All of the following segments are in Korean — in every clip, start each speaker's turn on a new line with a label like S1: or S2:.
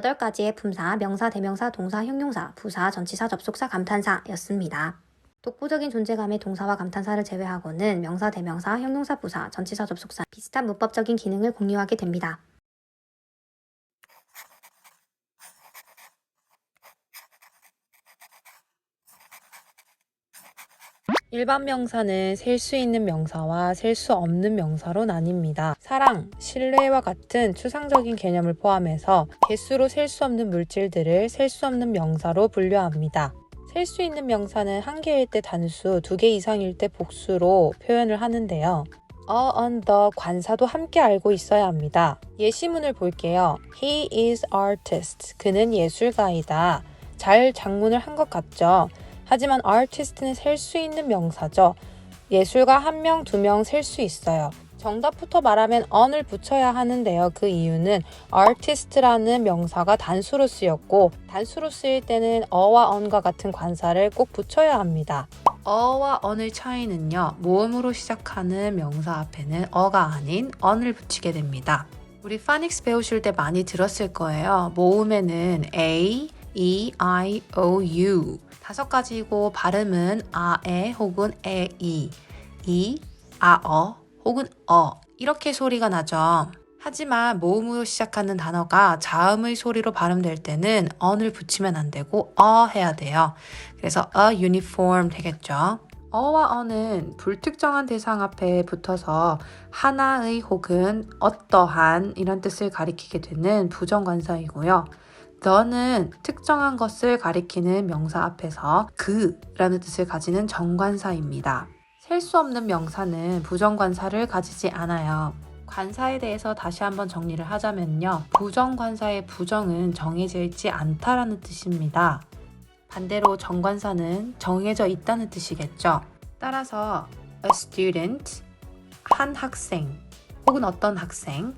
S1: 28가지의 품사, 명사, 대명사, 동사, 형용사, 부사, 전치사, 접속사, 감탄사였습니다. 독보적인 존재감의 동사와 감탄사를 제외하고는 명사, 대명사, 형용사, 부사, 전치사, 접속사 비슷한 문법적인 기능을 공유하게 됩니다.
S2: 일반 명사는 셀 수 있는 명사와 셀 수 없는 명사로 나뉩니다. 사랑, 신뢰와 같은 추상적인 개념을 포함해서 개수로 셀 수 없는 물질들을 셀 수 없는 명사로 분류합니다. 셀 수 있는 명사는 한 개일 때 단수, 두 개 이상일 때 복수로 표현을 하는데요. on, the 관사도 함께 알고 있어야 합니다. 예시문을 볼게요. He is artist. 그는 예술가이다. 잘 작문을 한 것 같죠? 하지만 artist는 셀 수 있는 명사죠. 예술가 1명, 2명 셀 수 있어요. 정답부터 말하면 on을 붙여야 하는데요. 그 이유는 artist라는 명사가 단수로 쓰였고 단수로 쓰일 때는 어와 on과 같은 관사를 꼭 붙여야 합니다. 어와 on의 차이는요. 모음으로 시작하는 명사 앞에는 어가 아닌 on을 붙이게 됩니다. 우리 파닉스 배우실 때 많이 들었을 거예요. 모음에는 A, E, I, O, U 5가지이고 발음은 아에 혹은 에이, 이, 아어 혹은 어 이렇게 소리가 나죠. 하지만 모음으로 시작하는 단어가 자음의 소리로 발음될 때는 on을 붙이면 안 되고 해야 돼요. 그래서 a uniform 되겠죠. 어와 어는 불특정한 대상 앞에 붙어서 하나의 혹은 어떠한 이런 뜻을 가리키게 되는 부정관사이고요. the는 특정한 것을 가리키는 명사 앞에서 그라는 뜻을 가지는 정관사입니다. 셀 수 없는 명사는 부정관사를 가지지 않아요. 관사에 대해서 다시 한번 정리를 하자면요. 부정관사의 부정은 정해져 있지 않다라는 뜻입니다. 반대로 정관사는 정해져 있다는 뜻이겠죠. 따라서 a student, 한 학생 혹은 어떤 학생,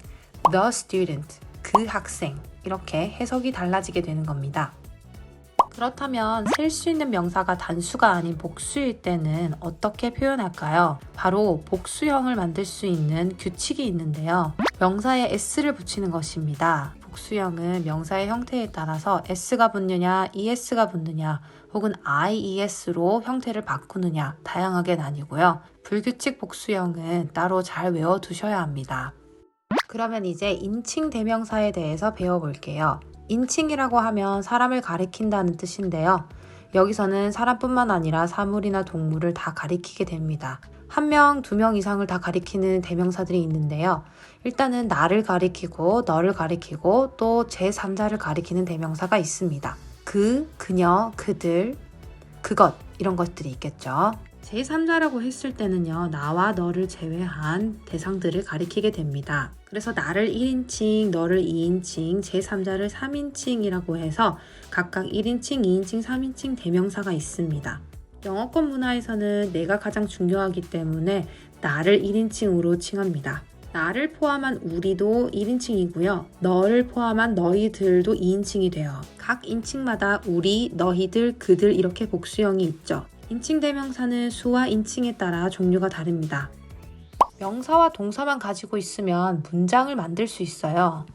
S2: the student, 그 학생 이렇게 해석이 달라지게 되는 겁니다. 그렇다면 셀 수 있는 명사가 단수가 아닌 복수일 때는 어떻게 표현할까요? 바로 복수형을 만들 수 있는 규칙이 있는데요. 명사에 s를 붙이는 것입니다. 복수형은 명사의 형태에 따라서 s가 붙느냐, es가 붙느냐 혹은 ies로 형태를 바꾸느냐 다양하게 나뉘고요. 불규칙 복수형은 따로 잘 외워두셔야 합니다. 그러면 이제 인칭 대명사에 대해서 배워볼게요. 인칭이라고 하면 사람을 가리킨다는 뜻인데요. 여기서는 사람뿐만 아니라 사물이나 동물을 다 가리키게 됩니다. 1명, 2명 이상을 다 가리키는 대명사들이 있는데요. 일단은 나를 가리키고 너를 가리키고 또 제3자를 가리키는 대명사가 있습니다. 그, 그녀, 그들, 그것 이런 것들이 있겠죠. 제3자라고 했을 때는요. 나와 너를 제외한 대상들을 가리키게 됩니다. 그래서 나를 1인칭, 너를 2인칭, 제3자를 3인칭이라고 해서 각각 1인칭, 2인칭, 3인칭 대명사가 있습니다. 영어권 문화에서는 내가 가장 중요하기 때문에 나를 1인칭으로 칭합니다. 나를 포함한 우리도 1인칭이고요. 너를 포함한 너희들도 2인칭이 돼요. 각 인칭마다 우리, 너희들, 그들 이렇게 복수형이 있죠. 인칭 대명사는 수와 인칭에 따라 종류가 다릅니다. 명사와 동사만 가지고 있으면 문장을 만들 수 있어요.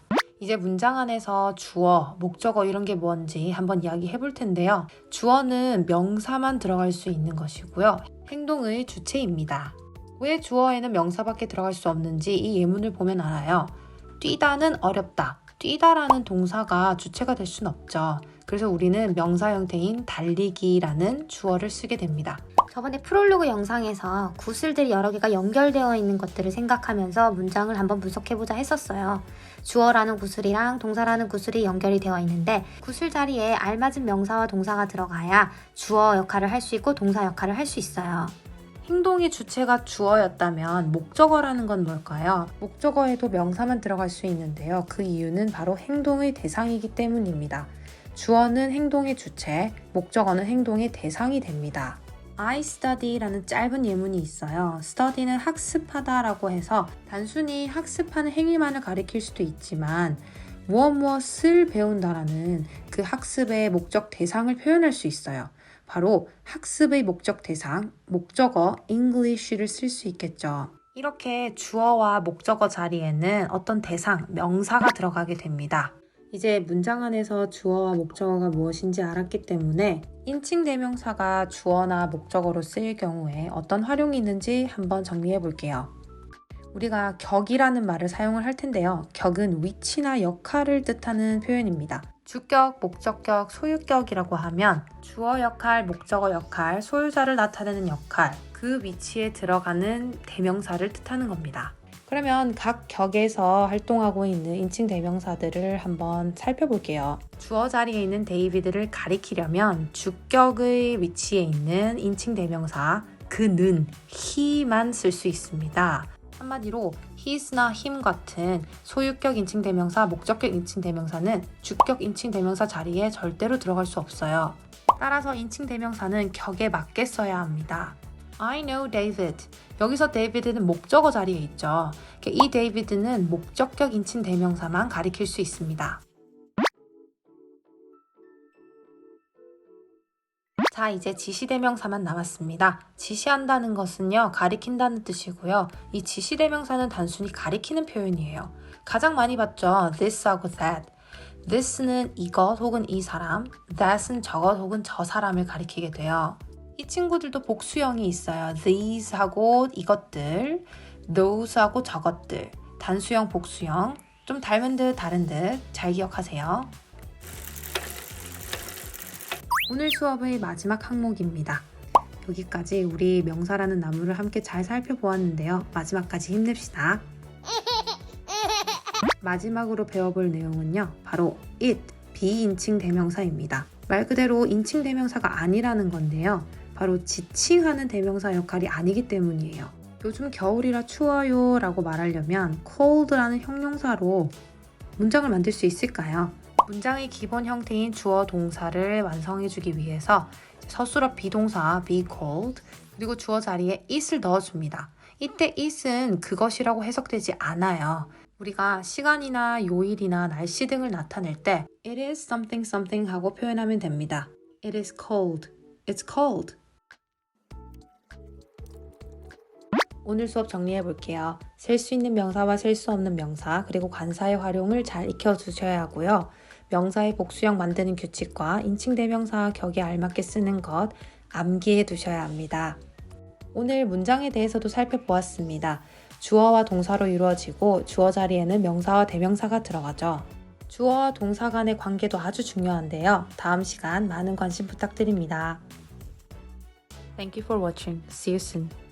S2: 이제 문장 안에서 주어, 목적어 이런 게 뭔지 한번 이야기해 볼 텐데요. 주어는 명사만 들어갈 수 있는 것이고요. 행동의 주체입니다. 왜 주어에는 명사밖에 들어갈 수 없는지 이 예문을 보면 알아요. 뛰다는 어렵다. 뛰다라는 동사가 주체가 될 수는 없죠. 그래서 우리는 명사 형태인 달리기라는 주어를 쓰게 됩니다.
S1: 저번에 프롤로그 영상에서 구슬들이 여러 개가 연결되어 있는 것들을 생각하면서 문장을 한번 분석해보자 했었어요. 주어라는 구슬이랑 동사라는 구슬이 연결이 되어 있는데 구슬 자리에 알맞은 명사와 동사가 들어가야 주어 역할을 할 수 있고 동사 역할을 할 수 있어요.
S2: 행동의 주체가 주어였다면 목적어라는 건 뭘까요? 목적어에도 명사만 들어갈 수 있는데요. 그 이유는 바로 행동의 대상이기 때문입니다. 주어는 행동의 주체, 목적어는 행동의 대상이 됩니다. I study라는 짧은 예문이 있어요. study는 학습하다라고 해서 단순히 학습하는 행위만을 가리킬 수도 있지만 무엇을 배운다라는 그 학습의 목적 대상을 표현할 수 있어요. 바로 학습의 목적 대상, 목적어 English를 쓸 수 있겠죠. 이렇게 주어와 목적어 자리에는 어떤 대상, 명사가 들어가게 됩니다. 이제 문장 안에서 주어와 목적어가 무엇인지 알았기 때문에 인칭 대명사가 주어나 목적어로 쓰일 경우에 어떤 활용이 있는지 한번 정리해 볼게요. 우리가 격이라는 말을 사용을 할 텐데요. 격은 위치나 역할을 뜻하는 표현입니다. 주격, 목적격, 소유격이라고 하면 주어 역할, 목적어 역할, 소유자를 나타내는 역할, 그 위치에 들어가는 대명사를 뜻하는 겁니다. 그러면 각 격에서 활동하고 있는 인칭 대명사들을 한번 살펴볼게요. 주어 자리에 있는 데이비드를 가리키려면 주격의 위치에 있는 인칭 대명사 그는, he만 쓸 수 있습니다. 한마디로 his나 him 같은 소유격 인칭 대명사, 목적격 인칭 대명사는 주격 인칭 대명사 자리에 절대로 들어갈 수 없어요. 따라서 인칭 대명사는 격에 맞게 써야 합니다. I know David. 여기서 데이비드는 목적어 자리에 있죠. 이 데이비드는 목적격 인칭 대명사만 가리킬 수 있습니다. 자, 이제 지시대명사만 남았습니다. 지시한다는 것은요, 가리킨다는 뜻이고요. 이 지시대명사는 단순히 가리키는 표현이에요. 가장 많이 봤죠? this하고 that. this는 이것 혹은 이 사람, that은 저것 혹은 저 사람을 가리키게 돼요. 이 친구들도 복수형이 있어요. these하고 이것들, those하고 저것들. 단수형, 복수형. 좀 닮은 듯 다른 듯 잘 기억하세요. 오늘 수업의 마지막 항목입니다. 여기까지 우리 명사라는 나무를 함께 잘 살펴보았는데요. 마지막까지 힘냅시다. 마지막으로 배워볼 내용은요. 바로 it, 비인칭 대명사입니다. 말 그대로 인칭 대명사가 아니라는 건데요. 바로 지칭하는 대명사 역할이 아니기 때문이에요. 요즘 겨울이라 추워요 라고 말하려면 cold라는 형용사로 문장을 만들 수 있을까요? 문장의 기본 형태인 주어 동사를 완성해주기 위해서 서술어 비동사 be cold 그리고 주어 자리에 it을 넣어줍니다. 이때 it은 그것이라고 해석되지 않아요. 우리가 시간이나 요일이나 날씨 등을 나타낼 때 it is something something 하고 표현하면 됩니다. It is cold. It's cold. 오늘 수업 정리해 볼게요. 셀 수 있는 명사와 셀 수 없는 명사 그리고 관사의 활용을 잘 익혀두셔야 하고요. 명사의 복수형 만드는 규칙과 인칭 대명사 격에 알맞게 쓰는 것 암기해 두셔야 합니다. 오늘 문장에 대해서도 살펴보았습니다. 주어와 동사로 이루어지고 주어 자리에는 명사와 대명사가 들어가죠. 주어와 동사 간의 관계도 아주 중요한데요. 다음 시간 많은 관심 부탁드립니다. Thank you for watching. See you soon.